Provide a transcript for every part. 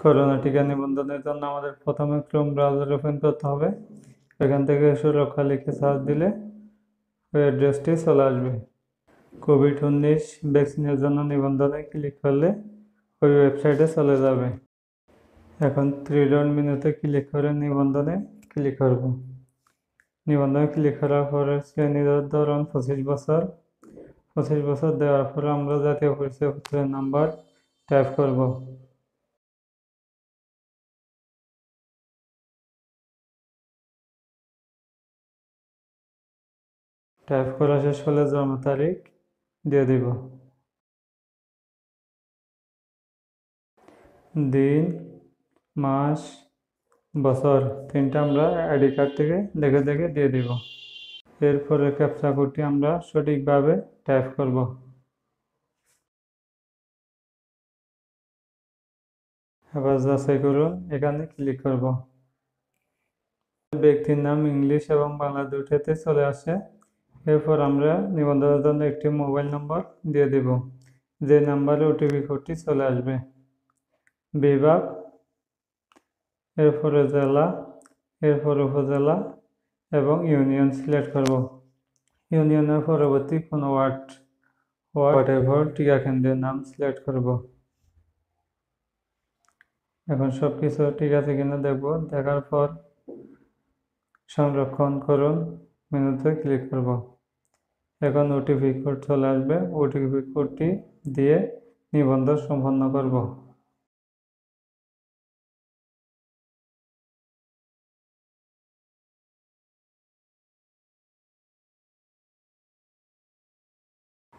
Corona টিকা নিবন্ধনের জন্য আমাদের প্রথমে ক্রোম ব্রাউজার ওপেন করতে হবে। এখান থেকে সুরক্ষা লিখে সার্চ দিলে ওই অ্যাড্রেসটি চলে আসবে। কোভিড-19 ভ্যাকসিনের জন্য নিবন্ধনে ক্লিক করলে ওই ওয়েবসাইটে চলে যাবে। এখন 3 ডট মেনুতে ক্লিক করে নিবন্ধনে ক্লিক করব। নিবন্ধনে ক্লিক করার পরে শ্রেণীর ধরন 25 বছর। 25 বছর দেওয়ার পরে আমরা জাতীয় পরিচয়পত্রের নাম্বার টাইপ করব। টাইপ করা শেষ হলে জন্ম তারিখ দিয়ে দিব। দিন, মাস, বছর তিনটা আমরা আইডি কার্ড থেকে দেখে দেখে দিয়ে দিব। এরপরে ক্যাপচা কোডটি আমরা সঠিকভাবে টাইপ করব। এবার যাচাই করুন, এখানে ক্লিক করব। ব্যক্তির নাম ইংলিশ এবং বাংলা দুটোতে চলে আসে। এরপর আমরা নিবন্ধনের জন্য একটি মোবাইল নম্বর দিয়ে দেব, যে নাম্বারে ওটিপি কোডটি চলে আসবে। বিভাগ, এরপরে জেলা, এরপর উপজেলা এবং ইউনিয়ন সিলেক্ট করব। ইউনিয়নের পরবর্তী কোনো হোয়াটএভার টিকা কেন্দ্রের নাম সিলেক্ট করব। এখন সব কিছু ঠিক আছে কিনা দেখব। দেখার পর সংরক্ষণ করুন মেনুতে ক্লিক করব। এখন ওটিপি কোড চলে আসবে। ওটিপি কোডটি দিয়ে নিবন্ধন সম্পন্ন করব।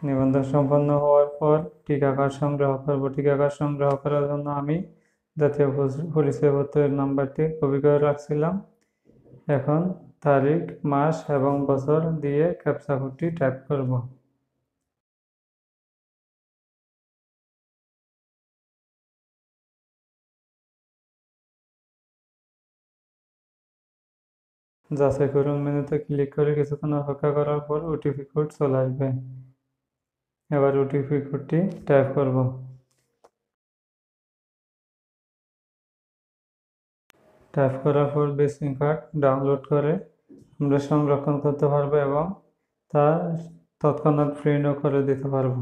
নিবন্ধন সম্পন্ন হওয়ার পর টিকা কার্ড সংগ্রহ করব। টিকা কার্ড সংগ্রহ করার জন্য আমি জাতীয় পরিচয়পত্রের নাম্বারটি কপি করে রাখছিলাম। এখন তারিখ, মাস এবং বছর দিয়ে ক্যাপচা কোডটি টাইপ করব। যাচাই করুন মেনুতে ক্লিক করে কিছুক্ষণ অপেক্ষা করার পর ওটিপি কোড চলে আসবে। এবার ওটিপি কোডটি টাইপ করব। টাইপ করার পর ভ্যাকসিন কার্ড ডাউনলোড করে আমরা সংরক্ষণ করতে পারবো এবং তা তৎক্ষণাৎ প্রিন্টও করে দিতে পারবো।